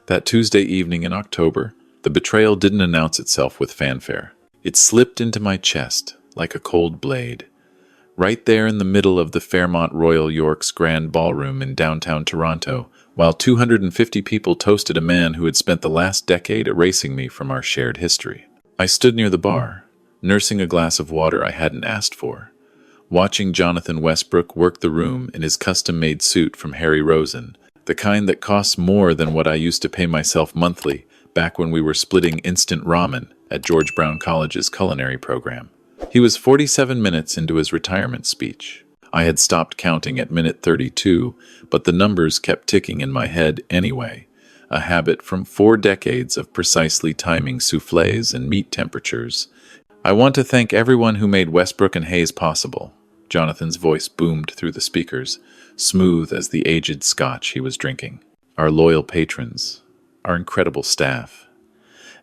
That Tuesday evening in October, the betrayal didn't announce itself with fanfare. It slipped into my chest like a cold blade. Right there in the middle of the Fairmont Royal York's Grand Ballroom in downtown Toronto, while 250 people toasted a man who had spent the last decade erasing me from our shared history. I stood near the bar, nursing a glass of water I hadn't asked for, watching Jonathan Westbrook work the room in his custom-made suit from Harry Rosen, the kind that costs more than what I used to pay myself monthly back when we were splitting instant ramen at George Brown College's culinary program. He was 47 minutes into his retirement speech. I had stopped counting at minute 32, but the numbers kept ticking in my head anyway, a habit from 4 decades of precisely timing soufflés and meat temperatures. I want to thank everyone who made Westbrook and Hayes possible. Jonathan's voice boomed through the speakers, smooth as the aged scotch he was drinking. Our loyal patrons, our incredible staff,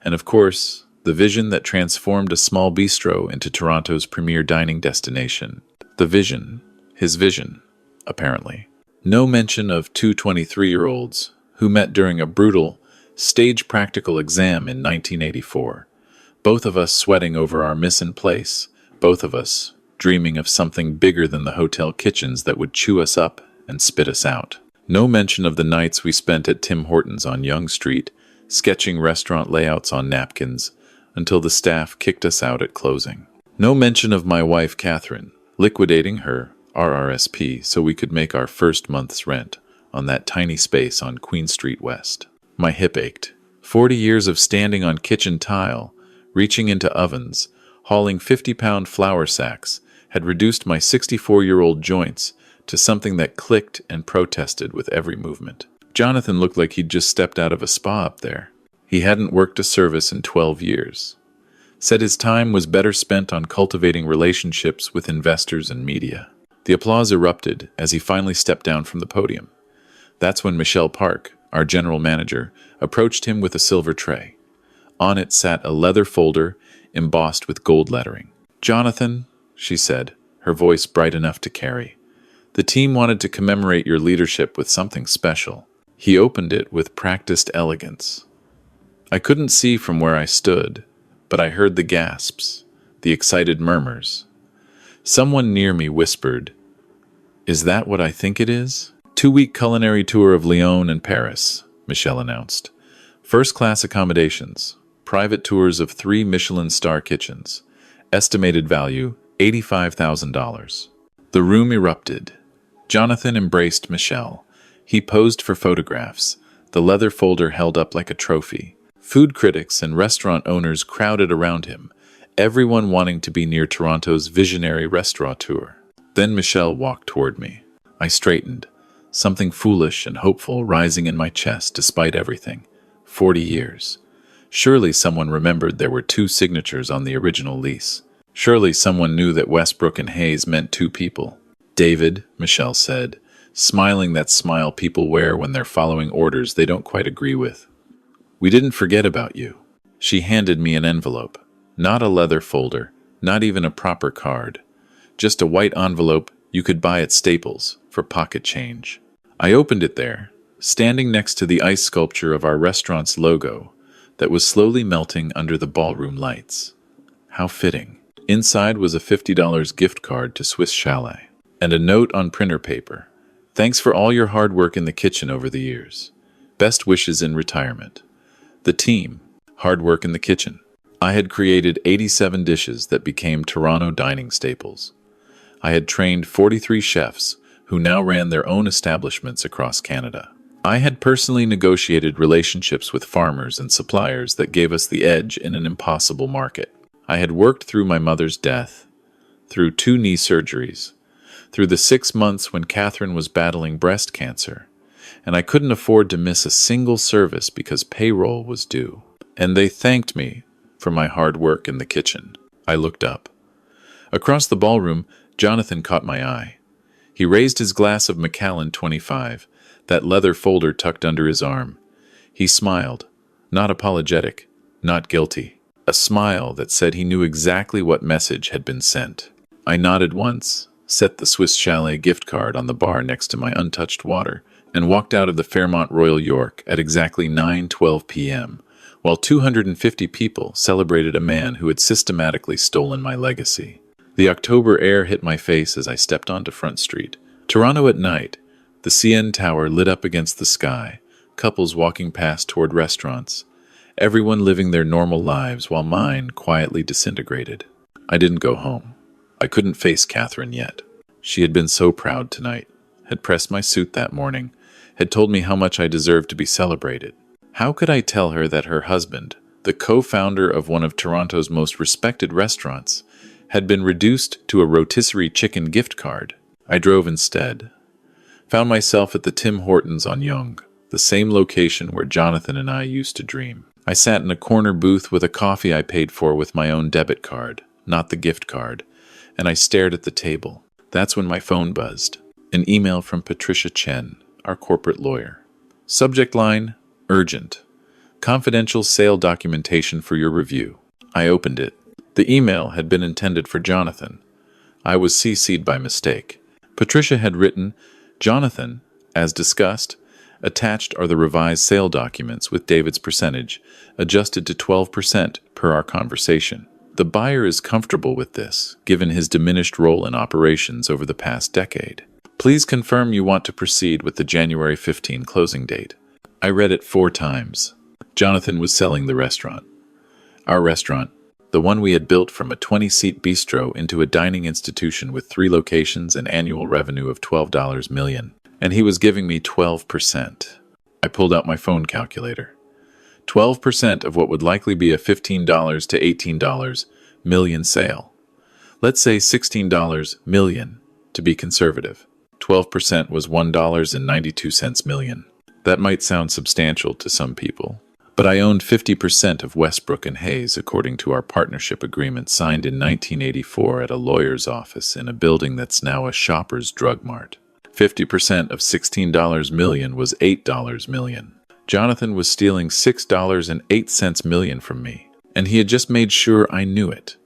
and of course, the vision that transformed a small bistro into Toronto's premier dining destination. The vision, his vision, apparently. No mention of two 23-year-olds who met during a brutal, stage-practical exam in 1984. Both of us sweating over our miss in place, both of us dreaming of something bigger than the hotel kitchens that would chew us up and spit us out. No mention of the nights we spent at Tim Hortons on Yonge Street, sketching restaurant layouts on napkins, until the staff kicked us out at closing. No mention of my wife, Catherine, liquidating her RRSP so we could make our first month's rent on that tiny space on Queen Street West. My hip ached. 40 years of standing on kitchen tile, reaching into ovens, hauling 50-pound flour sacks, had reduced my 64-year-old joints to something that clicked and protested with every movement. Jonathan looked like he'd just stepped out of a spa up there. He hadn't worked a service in 12 years. Said his time was better spent on cultivating relationships with investors and media. The applause erupted as he finally stepped down from the podium. That's when Michelle Park, our general manager, approached him with a silver tray. On it sat a leather folder embossed with gold lettering. "Jonathan," she said, her voice bright enough to carry, "the team wanted to commemorate your leadership with something special." He opened it with practiced elegance. I couldn't see from where I stood, but I heard the gasps, the excited murmurs. Someone near me whispered, "Is that what I think it is?" 2-week culinary tour of Lyon and Paris, Michelle announced. First-class accommodations, private tours of 3 Michelin star kitchens. Estimated value, $85,000. The room erupted. Jonathan embraced Michelle. He posed for photographs, the leather folder held up like a trophy. Food critics and restaurant owners crowded around him, everyone wanting to be near Toronto's visionary restaurateur. Then Michelle walked toward me. I straightened, something foolish and hopeful rising in my chest despite everything. 40 years. Surely someone remembered there were 2 signatures on the original lease. Surely someone knew that Westbrook and Hayes meant 2 people. "David," Michelle said, smiling that smile people wear when they're following orders they don't quite agree with. "We didn't forget about you." She handed me an envelope. Not a leather folder, not even a proper card. Just a white envelope you could buy at Staples for pocket change. I opened it there, standing next to the ice sculpture of our restaurant's logo that was slowly melting under the ballroom lights. How fitting. Inside was a $50 gift card to Swiss Chalet, and a note on printer paper. "Thanks for all your hard work in the kitchen over the years. Best wishes in retirement." The team, hard work in the kitchen. I had created 87 dishes that became Toronto dining staples. I had trained 43 chefs who now ran their own establishments across Canada. I had personally negotiated relationships with farmers and suppliers that gave us the edge in an impossible market. I had worked through my mother's death, through 2 knee surgeries, through the 6 months when Catherine was battling breast cancer, and I couldn't afford to miss a single service because payroll was due. And they thanked me for my hard work in the kitchen. I looked up. Across the ballroom, Jonathan caught my eye. He raised his glass of Macallan 25, that leather folder tucked under his arm. He smiled, not apologetic, not guilty. A smile that said he knew exactly what message had been sent. I nodded once, set the Swiss Chalet gift card on the bar next to my untouched water, and walked out of the Fairmont Royal York at exactly 9:12 p.m., while 250 people celebrated a man who had systematically stolen my legacy. The October air hit my face as I stepped onto Front Street. Toronto at night, the CN Tower lit up against the sky, couples walking past toward restaurants, everyone living their normal lives while mine quietly disintegrated. I didn't go home. I couldn't face Catherine yet. She had been so proud tonight, had pressed my suit that morning, had told me how much I deserved to be celebrated. How could I tell her that her husband, the co-founder of one of Toronto's most respected restaurants, had been reduced to a rotisserie chicken gift card? I drove instead. Found myself at the Tim Hortons on Yonge, the same location where Jonathan and I used to dream. I sat in a corner booth with a coffee I paid for with my own debit card, not the gift card, and I stared at the table. That's when my phone buzzed. An email from Patricia Chen, our corporate lawyer. Subject line, urgent. Confidential sale documentation for your review. I opened it. The email had been intended for Jonathan. I was CC'd by mistake. Patricia had written, Jonathan, as discussed, attached are the revised sale documents with David's percentage, adjusted to 12% per our conversation. The buyer is comfortable with this, given his diminished role in operations over the past decade. Please confirm you want to proceed with the January 15 closing date. I read it 4 times. Jonathan was selling the restaurant. Our restaurant, the one we had built from a 20-seat bistro into a dining institution with 3 locations and annual revenue of $12 million. And he was giving me 12%. I pulled out my phone calculator. 12% of what would likely be a $15 to $18 million sale. Let's say $16 million, to be conservative. 12% was $1.92 million. That might sound substantial to some people, but I owned 50% of Westbrook and Hayes according to our partnership agreement signed in 1984 at a lawyer's office in a building that's now a Shoppers Drug Mart. 50% of $16 million was $8 million. Jonathan was stealing $6.08 million from me, and he had just made sure I knew it.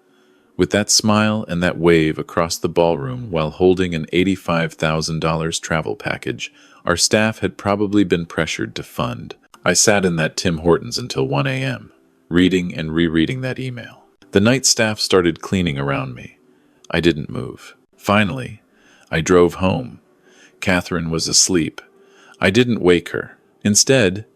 With that smile and that wave across the ballroom while holding an $85,000 travel package, our staff had probably been pressured to fund. I sat in that Tim Hortons until 1 a.m., reading and rereading that email. The night staff started cleaning around me. I didn't move. Finally, I drove home. Catherine was asleep. I didn't wake her. Instead,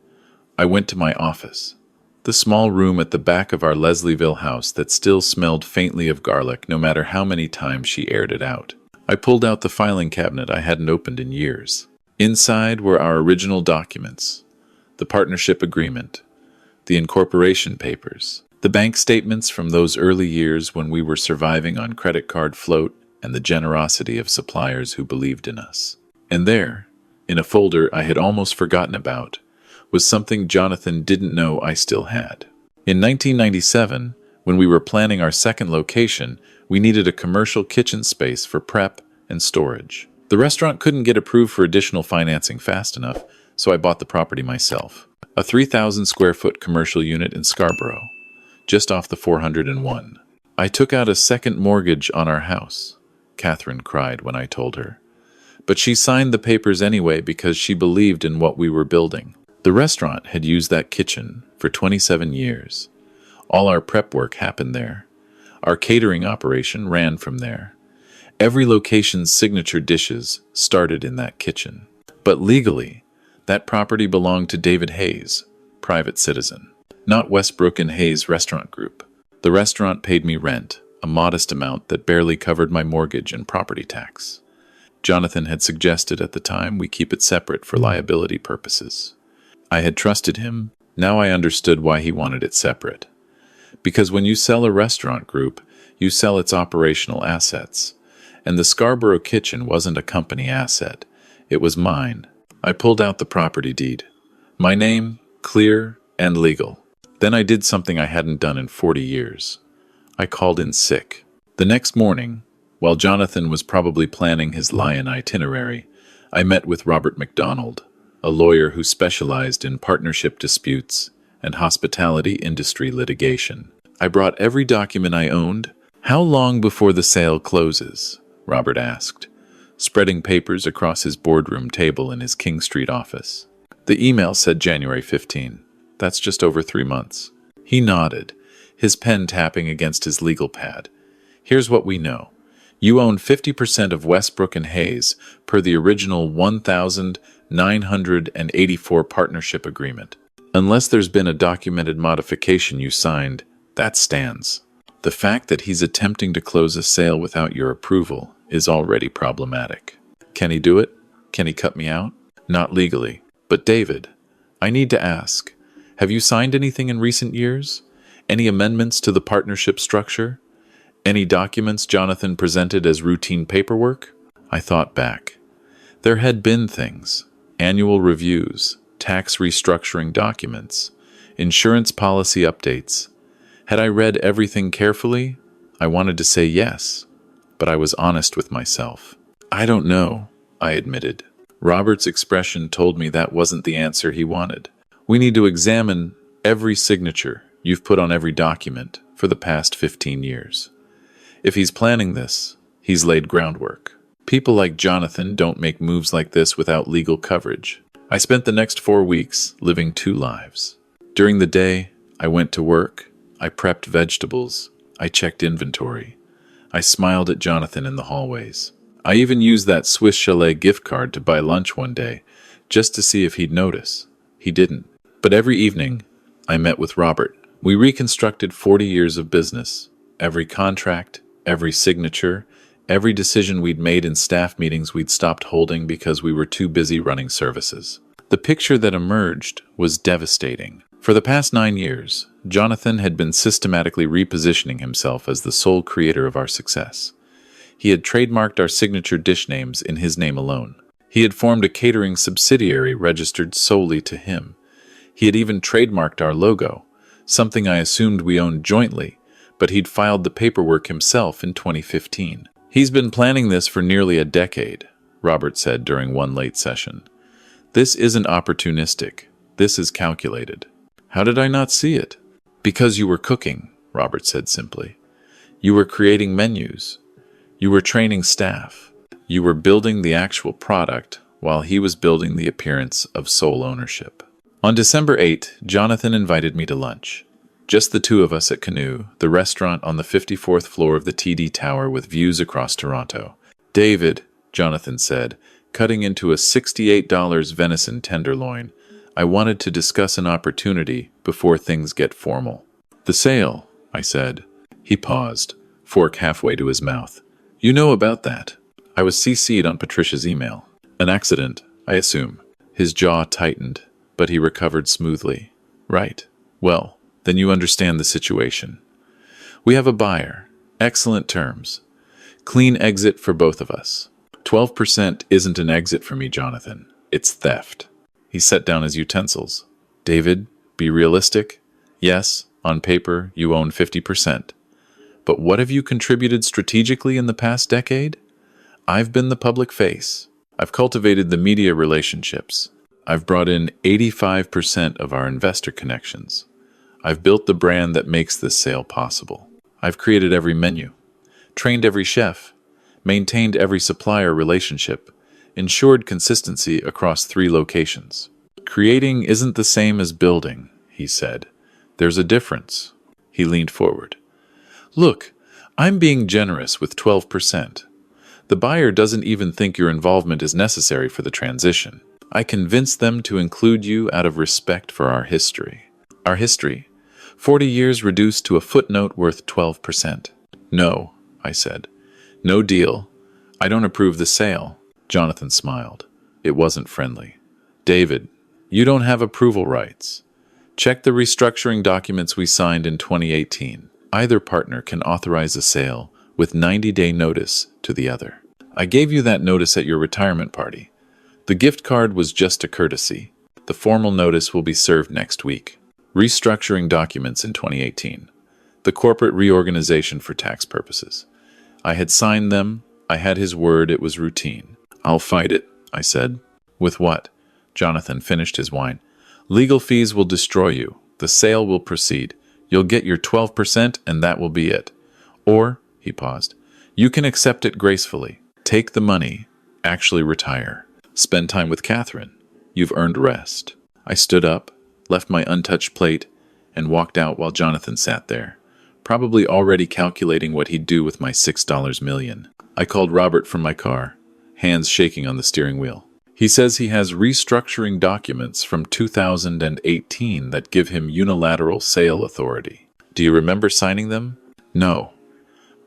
I went to my office, the small room at the back of our Leslieville house that still smelled faintly of garlic no matter how many times she aired it out. I pulled out the filing cabinet I hadn't opened in years. Inside were our original documents, the partnership agreement, the incorporation papers, the bank statements from those early years when we were surviving on credit card float, and the generosity of suppliers who believed in us. And there, in a folder I had almost forgotten about, was something Jonathan didn't know I still had. In 1997, when we were planning our second location, we needed a commercial kitchen space for prep and storage. The restaurant couldn't get approved for additional financing fast enough, so I bought the property myself. A 3,000 square foot commercial unit in Scarborough, just off the 401. I took out a second mortgage on our house, Catherine cried when I told her. But she signed the papers anyway because she believed in what we were building. The restaurant had used that kitchen for 27 years. All our prep work happened there. Our catering operation ran from there. Every location's signature dishes started in that kitchen. But legally, that property belonged to David Hayes, private citizen, not Westbrook and Hayes Restaurant Group. The restaurant paid me rent, a modest amount that barely covered my mortgage and property tax. Jonathan had suggested at the time we keep it separate for liability purposes. I had trusted him. Now I understood why he wanted it separate. Because when you sell a restaurant group, you sell its operational assets. And the Scarborough kitchen wasn't a company asset. It was mine. I pulled out the property deed. My name, clear and legal. Then I did something I hadn't done in 40 years. I called in sick. The next morning, while Jonathan was probably planning his lion itinerary, I met with Robert McDonald, a lawyer who specialized in partnership disputes and hospitality industry litigation. I brought every document I owned. How long before the sale closes? Robert asked. spreading papers across his boardroom table in his King Street office. The email said January 15. That's just over 3 months. He nodded, his pen tapping against his legal pad. Here's what we know. You own 50% of Westbrook and Hayes per the original 1,984 partnership agreement. Unless there's been a documented modification you signed, that stands. The fact that he's attempting to close a sale without your approval is already problematic. Can he do it? Can he cut me out? Not legally. But David, I need to ask, have you signed anything in recent years? Any amendments to the partnership structure? Any documents Jonathan presented as routine paperwork? I thought back. There had been things. Annual reviews, tax restructuring documents, insurance policy updates. Had I read everything carefully? I wanted to say yes, but I was honest with myself. I don't know, I admitted. Robert's expression told me that wasn't the answer he wanted. We need to examine every signature you've put on every document for the past 15 years. If he's planning this, he's laid groundwork. People like Jonathan don't make moves like this without legal coverage. I spent the next 4 weeks living 2 lives. During the day, I went to work. I prepped vegetables. I checked inventory. I smiled at Jonathan in the hallways. I even used that Swiss Chalet gift card to buy lunch one day, just to see if he'd notice. He didn't. But every evening, I met with Robert. We reconstructed 40 years of business. Every contract, every signature, every decision we'd made in staff meetings we'd stopped holding because we were too busy running services. The picture that emerged was devastating. For the past 9 years, Jonathan had been systematically repositioning himself as the sole creator of our success. He had trademarked our signature dish names in his name alone. He had formed a catering subsidiary registered solely to him. He had even trademarked our logo, something I assumed we owned jointly, but he'd filed the paperwork himself in 2015. He's been planning this for nearly a decade, Robert said during one late session. This isn't opportunistic. This is calculated. How did I not see it? Because you were cooking, Robert said simply. You were creating menus. You were training staff. You were building the actual product while he was building the appearance of sole ownership. On December 8, Jonathan invited me to lunch. Just the 2 of us at Canoe, the restaurant on the 54th floor of the TD Tower with views across Toronto. David, Jonathan said, cutting into a $68 venison tenderloin, I wanted to discuss an opportunity before things get formal. The sale, I said. He paused, fork halfway to his mouth. You know about that. I was CC'd on Patricia's email. An accident, I assume. His jaw tightened, but he recovered smoothly. Right. Well, then you understand the situation. We have a buyer. Excellent terms. Clean exit for both of us. 12% isn't an exit for me, Jonathan. It's theft. He set down his utensils. David, be realistic. Yes, on paper, you own 50%. But what have you contributed strategically in the past decade? I've been the public face. I've cultivated the media relationships. I've brought in 85% of our investor connections. I've built the brand that makes this sale possible. I've created every menu, trained every chef, maintained every supplier relationship, ensured consistency across 3 locations. Creating isn't the same as building, he said. There's a difference. He leaned forward. Look, I'm being generous with 12%. The buyer doesn't even think your involvement is necessary for the transition. I convinced them to include you out of respect for our history. Our history? 40 years reduced to a footnote worth 12%. No, I said. No deal. I don't approve the sale. Jonathan smiled. It wasn't friendly. David, you don't have approval rights. Check the restructuring documents we signed in 2018. Either partner can authorize a sale with 90-day notice to the other. I gave you that notice at your retirement party. The gift card was just a courtesy. The formal notice will be served next week. Restructuring documents in 2018. The corporate reorganization for tax purposes. I had signed them. I had his word it was routine. I'll fight it, I said. With what? Jonathan finished his wine. Legal fees will destroy you. The sale will proceed. You'll get your 12% and that will be it. Or, he paused, you can accept it gracefully. Take the money, Actually retire. Spend time with Catherine. You've earned rest. I stood up, left my untouched plate, and walked out while Jonathan sat there, probably already calculating what he'd do with my $6 million. I called Robert from my car, hands shaking on the steering wheel. He says he has restructuring documents from 2018 that give him unilateral sale authority. Do you remember signing them? No,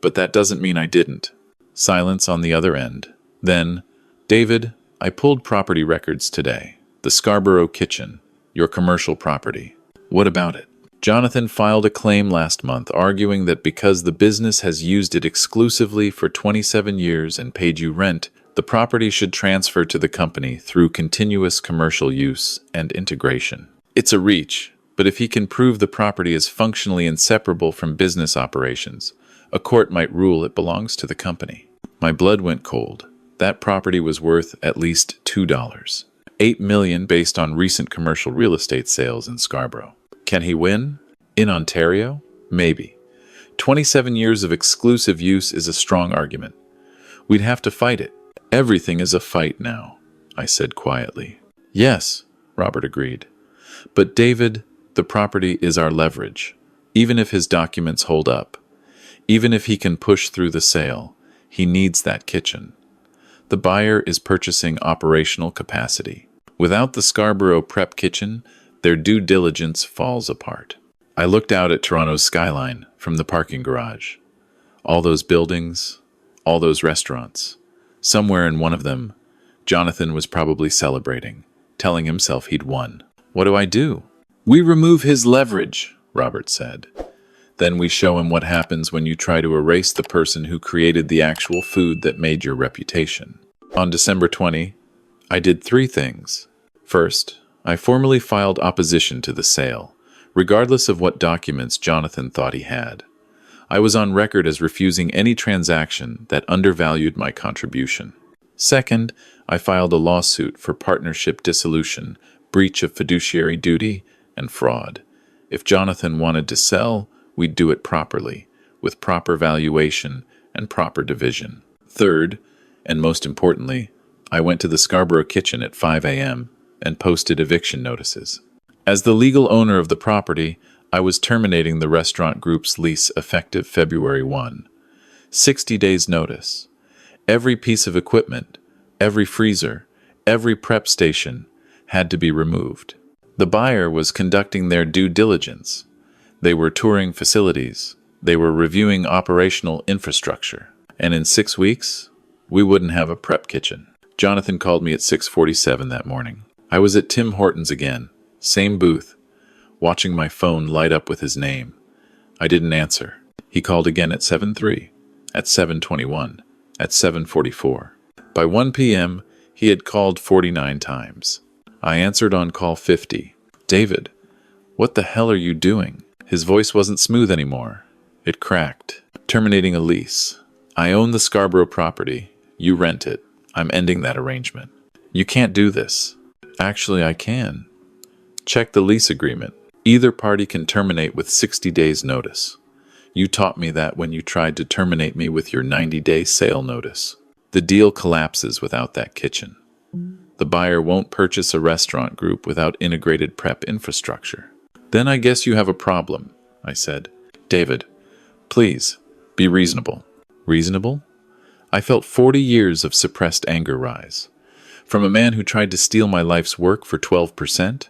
but that doesn't mean I didn't. Silence on the other end. Then, David, I pulled property records today. The Scarborough Kitchen, your commercial property. What about it? Jonathan filed a claim last month arguing that because the business has used it exclusively for 27 years and paid you rent, the property should transfer to the company through continuous commercial use and integration. It's a reach, but if he can prove the property is functionally inseparable from business operations, a court might rule it belongs to the company. My blood went cold. That property was worth at least $2. $8 million based on recent commercial real estate sales in Scarborough. Can he win? In Ontario? Maybe. 27 years of exclusive use is a strong argument. We'd have to fight it. Everything is a fight now, I said quietly. Yes, Robert agreed. But David, the property is our leverage. Even if his documents hold up, even if he can push through the sale, he needs that kitchen. The buyer is purchasing operational capacity. Without the Scarborough Prep Kitchen, their due diligence falls apart. I looked out at Toronto's skyline from the parking garage. All those buildings, all those restaurants. Somewhere in one of them, Jonathan was probably celebrating, telling himself he'd won. What do I do? We remove his leverage, Robert said. Then we show him what happens when you try to erase the person who created the actual food that made your reputation. On December 20, I did 3 things. First, I formally filed opposition to the sale, regardless of what documents Jonathan thought he had. I was on record as refusing any transaction that undervalued my contribution. Second, I filed a lawsuit for partnership dissolution, breach of fiduciary duty, and fraud. If Jonathan wanted to sell, we'd do it properly, with proper valuation and proper division. Third, and most importantly, I went to the Scarborough Kitchen at 5 a.m. and posted eviction notices. As the legal owner of the property, I was terminating the restaurant group's lease effective February 1. 60 days notice. Every piece of equipment, every freezer, every prep station had to be removed. The buyer was conducting their due diligence. They were touring facilities. They were reviewing operational infrastructure. And in 6 weeks, we wouldn't have a prep kitchen. Jonathan called me at 6:47 that morning. I was at Tim Hortons again, same booth, watching my phone light up with his name. I didn't answer. He called again at 7:03, at 7:21, at 7:44. By 1 p.m., he had called 49 times. I answered on call 50. David, what the hell are you doing? His voice wasn't smooth anymore. It cracked. Terminating a lease. I own the Scarborough property. You rent it. I'm ending that arrangement. You can't do this. Actually, I can. Check the lease agreement. Either party can terminate with 60 days notice. You taught me that when you tried to terminate me with your 90-day sale notice. The deal collapses without that kitchen. The buyer won't purchase a restaurant group without integrated prep infrastructure. Then I guess you have a problem, I said. David, please, be reasonable. Reasonable? I felt 40 years of suppressed anger rise. From a man who tried to steal my life's work for 12%?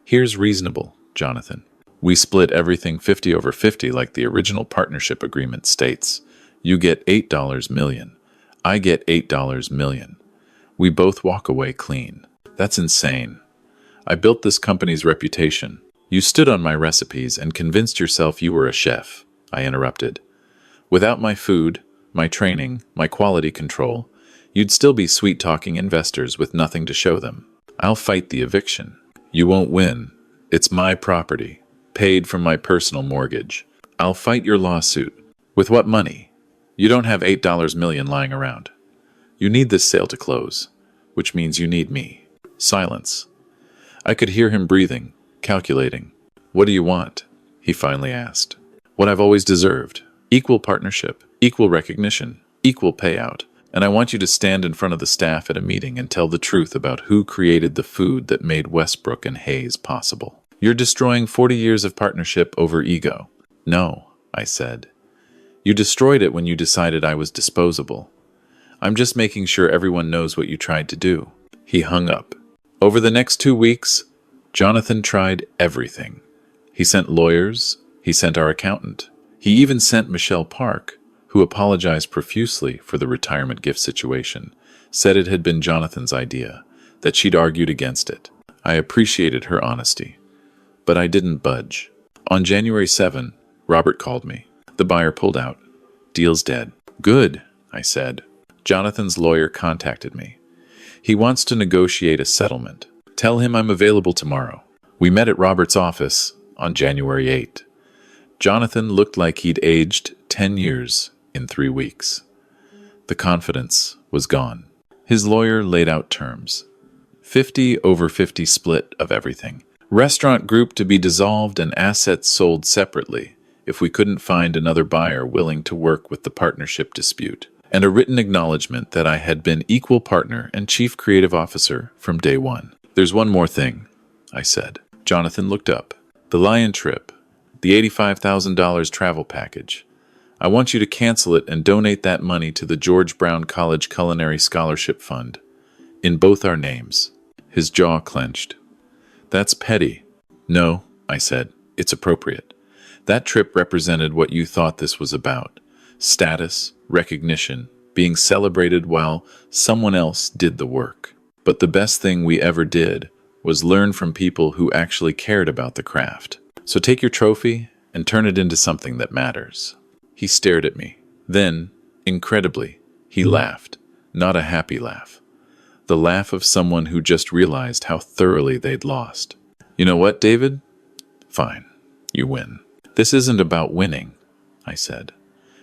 Here's reasonable, Jonathan. We split everything 50 over 50 like the original partnership agreement states. You get $8 million. I get $8 million. We both walk away clean. That's insane. I built this company's reputation. You stood on my recipes and convinced yourself you were a chef, I interrupted. Without my food, my training, my quality control, you'd still be sweet-talking investors with nothing to show them. I'll fight the eviction. You won't win. It's my property, paid from my personal mortgage. I'll fight your lawsuit. With what money? You don't have $8 million lying around. You need this sale to close, which means you need me. Silence. I could hear him breathing, calculating. What do you want? He finally asked. What I've always deserved. Equal partnership, equal recognition, equal payout. And I want you to stand in front of the staff at a meeting and tell the truth about who created the food that made Westbrook and Hayes possible. You're destroying 40 years of partnership over ego. No, I said. You destroyed it when you decided I was disposable. I'm just making sure everyone knows what you tried to do. He hung up. Over the next 2 weeks, Jonathan tried everything. He sent lawyers. He sent our accountant. He even sent Michelle Park, who apologized profusely for the retirement gift situation, said it had been Jonathan's idea, that she'd argued against it. I appreciated her honesty. But I didn't budge. On January 7, Robert called me. The buyer pulled out. Deal's dead. Good, I said. Jonathan's lawyer contacted me. He wants to negotiate a settlement. Tell him I'm available tomorrow. We met at Robert's office on January 8. Jonathan looked like he'd aged 10 years in 3 weeks. The confidence was gone. His lawyer laid out terms. 50/50 split of everything. Restaurant group to be dissolved and assets sold separately if we couldn't find another buyer willing to work with the partnership dispute. And a written acknowledgement that I had been equal partner and chief creative officer from day one. There's one more thing, I said. Jonathan looked up. The Lion trip, the $85,000 travel package. I want you to cancel it and donate that money to the George Brown College Culinary Scholarship Fund, in both our names. His jaw clenched. That's petty. No, I said, it's appropriate. That trip represented what you thought this was about. Status, recognition, being celebrated while someone else did the work. But the best thing we ever did was learn from people who actually cared about the craft. So take your trophy and turn it into something that matters. He stared at me. Then, incredibly, he laughed. Not a happy laugh. The laugh of someone who just realized how thoroughly they'd lost. You know what, David? Fine, you win. This isn't about winning, I said.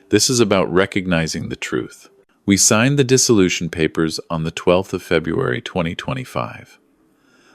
This is about recognizing the truth. We signed the dissolution papers on the 12th of February 2025.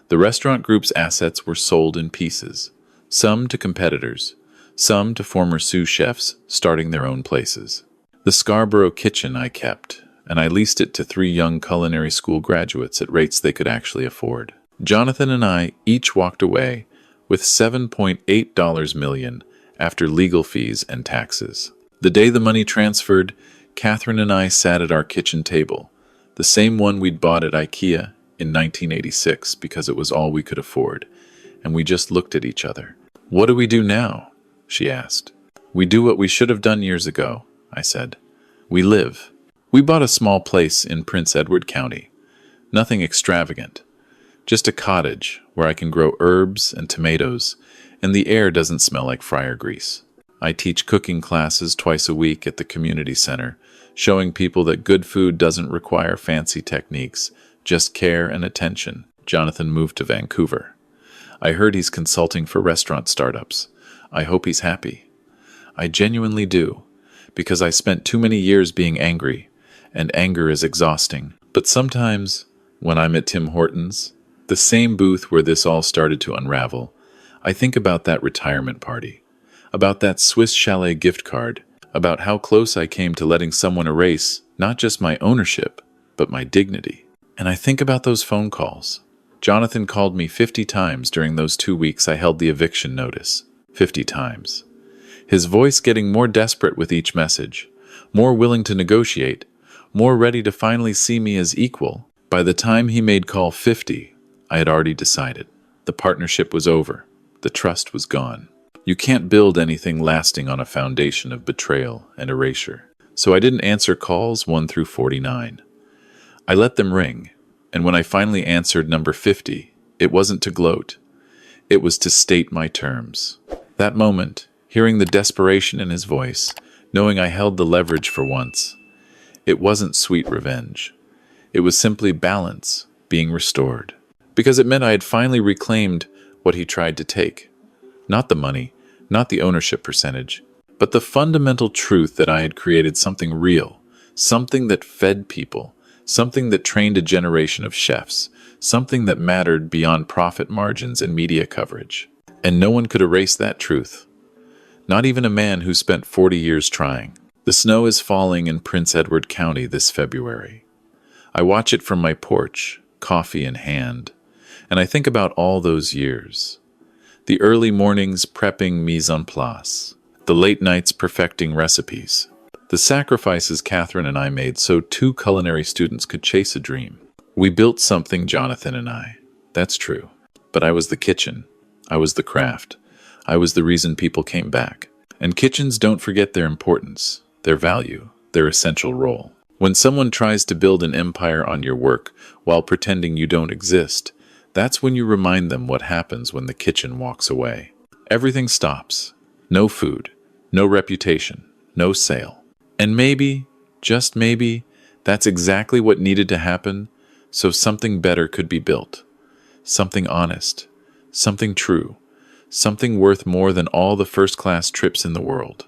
The restaurant group's assets were sold in pieces, some to competitors, some to former sous chefs starting their own places. The Scarborough kitchen I kept, and I leased it to 3 young culinary school graduates at rates they could actually afford. Jonathan and I each walked away with $7.8 million after legal fees and taxes. The day the money transferred, Catherine and I sat at our kitchen table, the same one we'd bought at IKEA in 1986 because it was all we could afford, and we just looked at each other. What do we do now? She asked. We do what we should have done years ago, I said. We live. We bought a small place in Prince Edward County. Nothing extravagant. Just a cottage where I can grow herbs and tomatoes, and the air doesn't smell like fryer grease. I teach cooking classes twice a week at the community center, showing people that good food doesn't require fancy techniques, just care and attention. Jonathan moved to Vancouver. I heard he's consulting for restaurant startups. I hope he's happy. I genuinely do, because I spent too many years being angry, and anger is exhausting. But sometimes, when I'm at Tim Hortons, the same booth where this all started to unravel, I think about that retirement party, about that Swiss chalet gift card, about how close I came to letting someone erase not just my ownership, but my dignity. And I think about those phone calls. Jonathan called me 50 times during those 2 weeks I held the eviction notice. 50 times. His voice getting more desperate with each message, more willing to negotiate, more ready to finally see me as equal. By the time he made call 50, I had already decided. The partnership was over. The trust was gone. You can't build anything lasting on a foundation of betrayal and erasure. So I didn't answer calls 1 through 49. I let them ring, and when I finally answered number 50, it wasn't to gloat. It was to state my terms. That moment, hearing the desperation in his voice, knowing I held the leverage for once, it wasn't sweet revenge. It was simply balance being restored. Because it meant I had finally reclaimed what he tried to take. Not the money, not the ownership percentage, but the fundamental truth that I had created something real, something that fed people, something that trained a generation of chefs, something that mattered beyond profit margins and media coverage. And no one could erase that truth. Not even a man who spent 40 years trying. The snow is falling in Prince Edward County this February. I watch it from my porch, coffee in hand, and I think about all those years. The early mornings prepping mise en place, the late nights perfecting recipes, the sacrifices Catherine and I made so two culinary students could chase a dream. We built something, Jonathan and I. That's true. But I was the kitchen. I was the craft. I was the reason people came back. And kitchens don't forget their importance, their value, their essential role. When someone tries to build an empire on your work while pretending you don't exist, that's when you remind them what happens when the kitchen walks away. Everything stops. No food, no reputation, no sale. And maybe, just maybe, that's exactly what needed to happen so something better could be built. Something honest, something true, something worth more than all the first-class trips in the world.